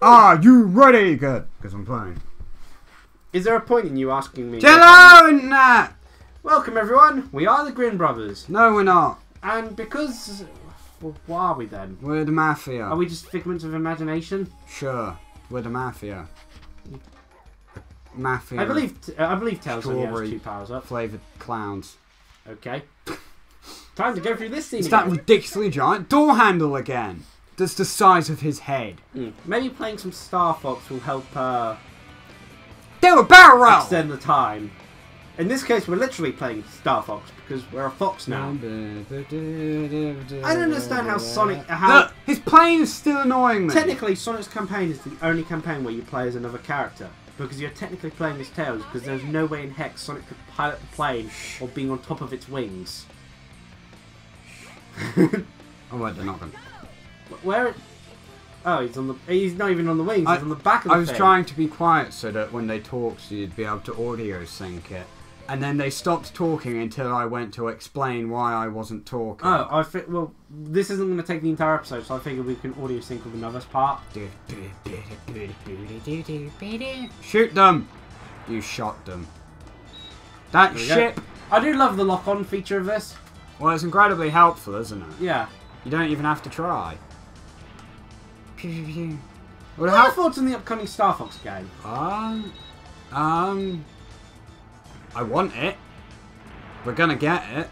Are you ready? Good, because I'm playing. Is there a point in you asking me? Hello, Internet! Welcome, everyone. We are the Grin brothers. No, we're not. And because... Well, what are we then? We're the Mafia. Are we just figments of imagination? Sure. We're the Mafia. Mafia. I believe Tails only has 2 powers up. Flavoured clowns. Okay. Time to go through this scene. It's that ridiculously giant door handle again. That's the size of his head. Maybe playing some Star Fox will help Do a barrel roll! extend the time. In this case, we're literally playing Star Fox because we're a fox now. I don't understand how Sonic... Look, his plane is still annoying me. Technically, Sonic's campaign is the only campaign where you play as another character. Because you're technically playing as Tails, because there's no way in heck Sonic could pilot the plane or being on top of its wings. Oh wait, they're not going to... Where? Oh, he's not even on the wings. He's on the back of the I was thing. trying to be quiet so that when they talked, you'd be able to audio sync it. And then they stopped talking until I went to explain why I wasn't talking. Oh, well, this isn't going to take the entire episode, so I figured we can audio sync with another part. Shoot them! You shot them. That ship! I do love the lock-on feature of this. Well, it's incredibly helpful, isn't it? Yeah. You don't even have to try. What are your thoughts on the upcoming Star Fox game? I want it. We're gonna get it.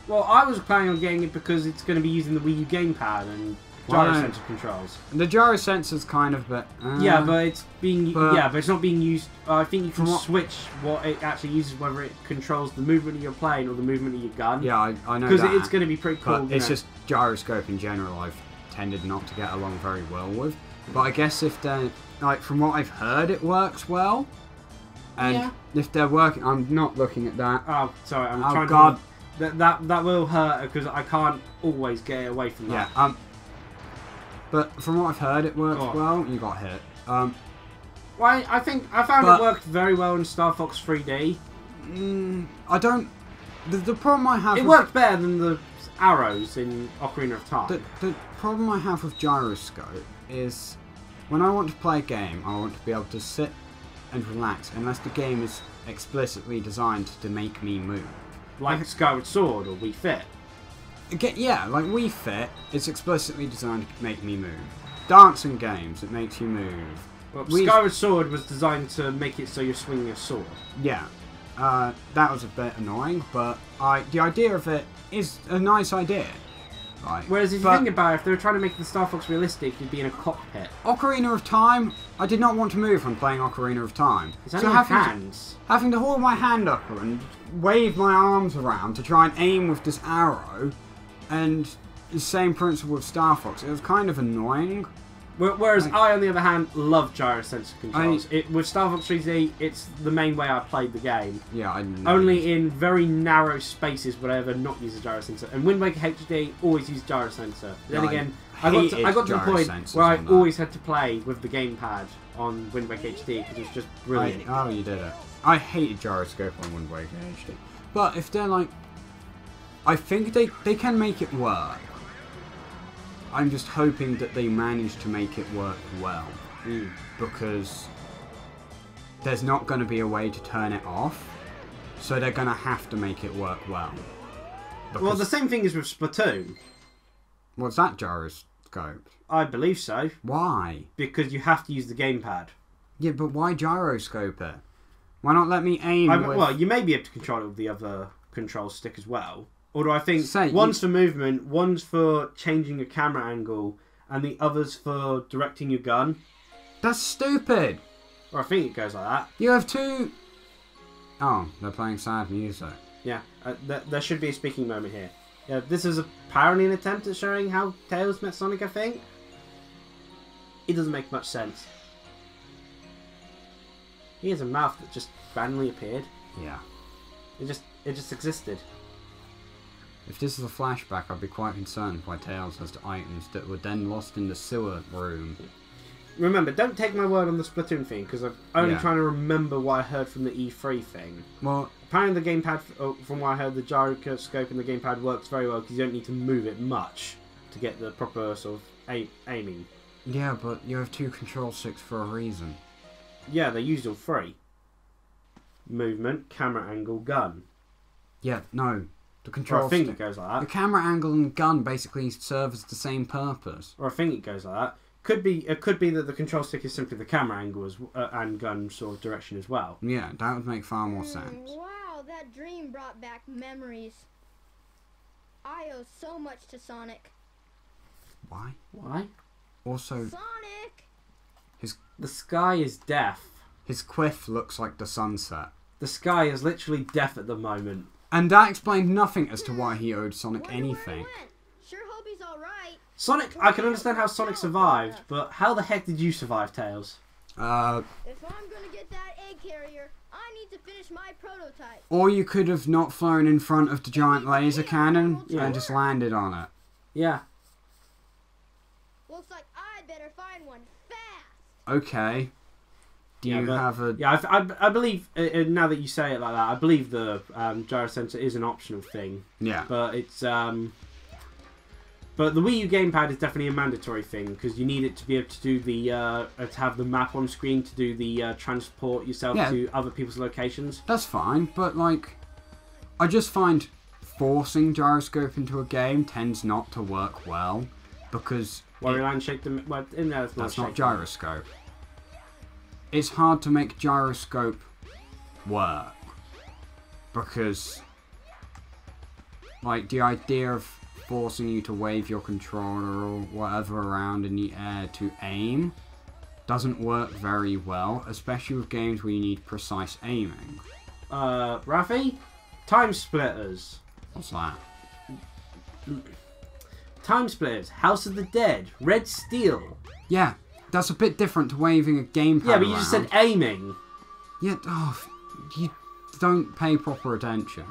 Well, I was planning on getting it because it's going to be using the Wii U gamepad and gyro sensor controls. The gyro sensor's kind of, but yeah, but it's being but it's not being used. I think you can switch what it actually uses, whether it controls the movement of your plane or the movement of your gun. Yeah, I know that. Because it's going to be pretty cool. But it's just gyroscope in general. I've tended not to get along very well with. But I guess if they're like, from what I've heard, it works well. And if they're working, I'm not looking at that. Oh, sorry, I'm trying God. to... That will hurt because I can't always get away from that. Yeah, but from what I've heard, it works well. You got hit. Well, I found it worked very well in Star Fox 3D. I don't... The problem I have... It worked better than the arrows in Ocarina of Time. The problem I have with gyroscope is when I want to play a game, I want to be able to sit and relax unless the game is explicitly designed to make me move. Like Skyward Sword or Wii Fit. Yeah, like Wii Fit, it's explicitly designed to make me move. Dancing games, it makes you move. Well, Skyward Sword was designed to make it so you're swinging a sword. Yeah, that was a bit annoying, but the idea of it is a nice idea. Right. Whereas if you think about it, if they were trying to make the Star Fox realistic, you'd be in a cockpit. Ocarina of Time, I did not want to move when playing Ocarina of Time. It's only hands. Having to hold my hand up and wave my arms around to try and aim with this arrow, and the same principle with Star Fox, it was kind of annoying. Whereas I, on the other hand, love gyro sensor controls. With Star Fox 3D, it's the main way I played the game. Yeah, I know. Only in very narrow spaces would I ever not use a gyro sensor. And Wind Waker HD always used gyro sensor. Then again, I got to the point where I always had to play with the gamepad on Wind Waker HD because it was just brilliant. Oh, you did it. I hated gyroscope on Wind Waker HD. But if they're like... I think they can make it work. I'm just hoping that they manage to make it work well. Because there's not going to be a way to turn it off. So they're going to have to make it work well. Well, the same thing is with Splatoon. What's that gyroscope? I believe so. Why? Because you have to use the gamepad. Yeah, but why gyroscope it? Why not let me aim with... Well, you may be able to control it with the other control stick as well. Although I think one's for movement, one's for changing your camera angle, and the other's for directing your gun. That's stupid! Or I think it goes like that. You have two... Oh, they're playing sad music. Yeah, there should be a speaking moment here. Yeah, this is apparently an attempt at showing how Tails met Sonic, I think. It doesn't make much sense. He has a mouth that just randomly appeared. Yeah. It just existed. If this is a flashback, I'd be quite concerned why Tails has items that were then lost in the sewer room. Remember, don't take my word on the Splatoon thing, because I'm only trying to remember what I heard from the E3 thing. Well, apparently the gamepad, from what I heard, the gyroscope in the gamepad works very well, because you don't need to move it much to get the proper sort of aiming. Yeah, but you have 2 control sticks for a reason. Yeah, they used all 3. Movement, camera angle, gun. Yeah, no. The control Or I think stick. it goes like that. The camera angle and gun basically serve as the same purpose. Or I think it goes like that. It could be that the control stick is simply the camera angle and gun sort of direction as well. Yeah, that would make far more sense. Wow, that dream brought back memories. I owe so much to Sonic. Why? Why? Also, Sonic! The sky is deaf. his quiff looks like the sunset. The sky is literally deaf at the moment. And that explained nothing as to why he owed Sonic Wonder anything. where he went. Sure hope he's alright. Sonic, I can understand how Sonic survived, but how the heck did you survive, Tails? If I'm gonna get that egg carrier, I need to finish my prototype. Or you could have not flown in front of the giant laser cannon and just landed on it. Yeah. Looks like I better find one fast. Okay. Do you have a... Yeah, I believe, now that you say it like that, I believe the gyro sensor is an optional thing. Yeah. But it's... But the Wii U gamepad is definitely a mandatory thing, because you need it to be able to do the... to have the map on screen to do the transport yourself to other people's locations. That's fine, but like... I just find forcing gyroscope into a game tends not to work well, because... Wario Land shake them... Well, in there, that's not gyroscope. It's hard to make gyroscope work, because... like, the idea of forcing you to wave your controller or whatever around in the air to aim doesn't work very well, especially with games where you need precise aiming. Rafi? Time Splitters. What's that? Time Splitters, House of the Dead, Red Steel. Yeah, that's a bit different to waving a gamepad Yeah, but you just said aiming. Yeah, you don't pay proper attention.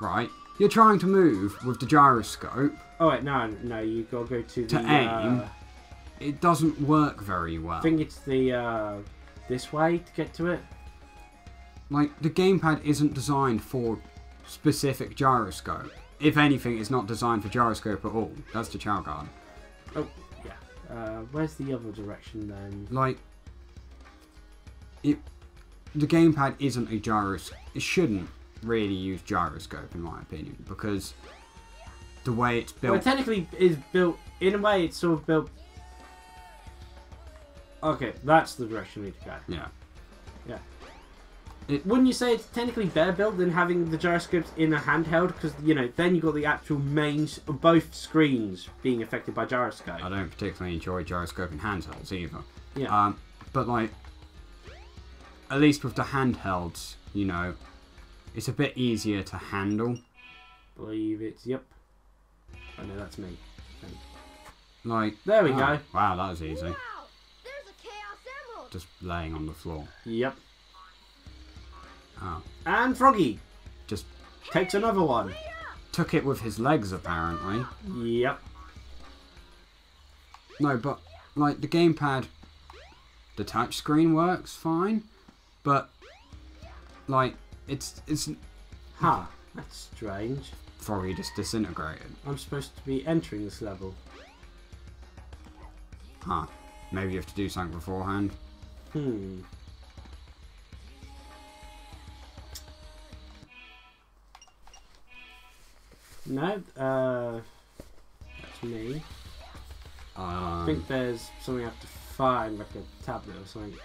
Right? You're trying to move with the gyroscope. Oh wait, no, you gotta go to the... aim. It doesn't work very well. I think it's the, this way to get to it. Like, the gamepad isn't designed for specific gyroscope. If anything, it's not designed for gyroscope at all. That's the Chow Garden. Oh, yeah. Where's the other direction then? Like, the gamepad isn't a gyroscope. It shouldn't really use gyroscope, in my opinion, because the way it's built... Well, it technically is built... In a way, it's sort of built... Okay, that's the direction we need to go. Yeah. Yeah. Wouldn't you say it's technically better built than having the gyroscopes in a handheld? Because, you know, then you've got the actual mains of both screens being affected by gyroscope. I don't particularly enjoy gyroscope in handhelds either. Yeah. But, like, at least with the handhelds, you know, it's a bit easier to handle. Believe it's... Yep. Oh, no, that's me. Like... There we go. Wow, that was easy. Wow, there's a Chaos Emerald. Just laying on the floor. Yep. Oh. And Froggy Just takes another one. took it with his legs, apparently. Yep. No, but, like, the gamepad, the touchscreen works fine, but, like, it's... Huh. That's strange. Froggy just disintegrated. I'm supposed to be entering this level. Huh. Maybe you have to do something beforehand. No, that's me. I think there's something I have to find, like a tablet or something.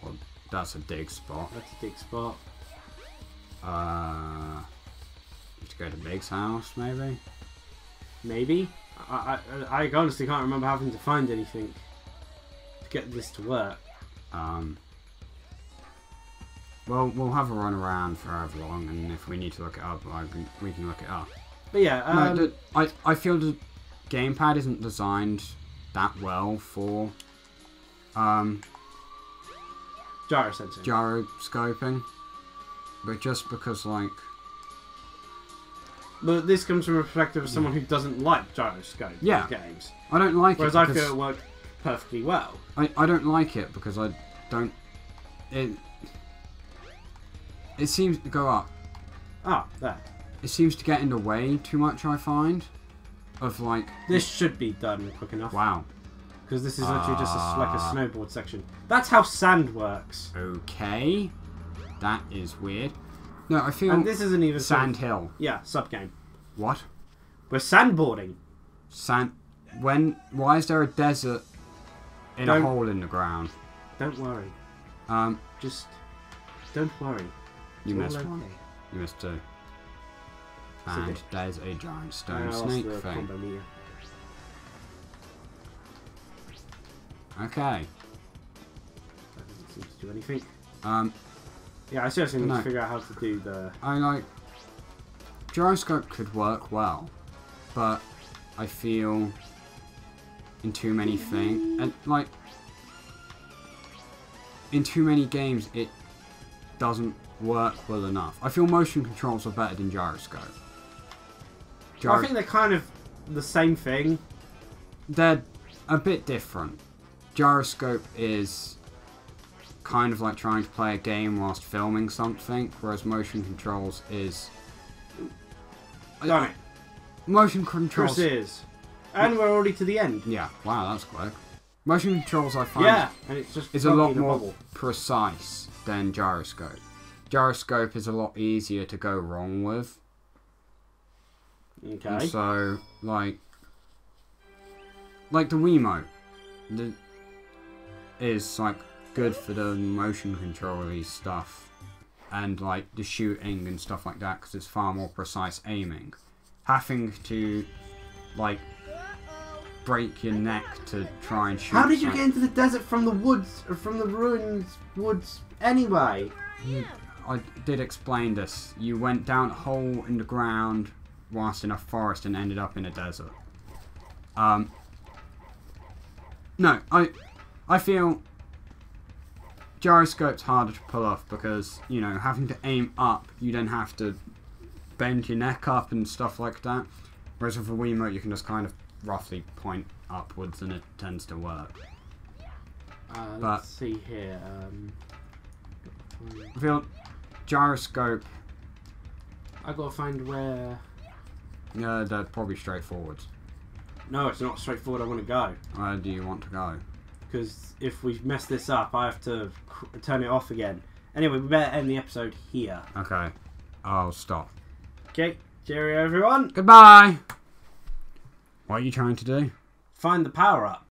Well, that's a dig spot. That's a dig spot. To go to Big's house, maybe? Maybe? I honestly can't remember having to find anything to get this to work. Well, we'll have a run around for however long, and if we need to look it up, we can look it up. But yeah, no, I feel the gamepad isn't designed that well for gyroscoping, but just because, like... But this comes from a perspective of someone who doesn't like gyroscope games. I don't like Whereas it I feel it worked perfectly well. I don't like it because I don't... It seems to go up. Ah, there. It seems to get in the way too much, I find. Of, like... This should be done quick enough. Wow. Because this is literally just like a snowboard section. That's how sand works. Okay. That is weird. No, I feel... And this isn't even... Sand Hill. Yeah, sub-game. What? We're sandboarding. Why is there a desert in a hole in the ground? Don't worry. Just... Don't worry. You missed one. You missed two. And there's a giant stone snake thing. Okay. That doesn't seem to do anything. Yeah, I seriously need to figure out how to do the... Gyroscope could work well, but I feel in too many things... And, like... In too many games, it doesn't work well enough. I feel motion controls are better than gyroscope. I think they're kind of the same thing. They're a bit different. Gyroscope is kind of like trying to play a game whilst filming something, whereas motion controls is... Done it. Motion controls... Is. And we're already to the end. Yeah, wow, that's quick. Motion controls, I find, and it's just is a lot more precise than gyroscope. Gyroscope is a lot easier to go wrong with. Okay. And so, like the Wiimote is, like, good for the motion control-y stuff. And, like, the shooting and stuff like that, because it's far more precise aiming. Having to, like... break your neck to try and shoot. How did you get into the desert from the woods, or from the ruined woods anyway? I did explain this. You went down a hole in the ground whilst in a forest and ended up in a desert. No, I feel gyroscope's harder to pull off because, you know, having to aim up, you then have to bend your neck up and stuff like that. Whereas with a Wiimote, you can just kind of roughly point upwards and it tends to work. Let's see here. I feel gyroscope... I gotta find where... Yeah, they're probably straightforward. No, it's not straightforward. I want to go. Where do you want to go? Because if we mess this up, I have to turn it off again. Anyway, we better end the episode here. Okay. I'll stop. Okay. Cheerio, everyone. Goodbye! What are you trying to do? Find the power-up.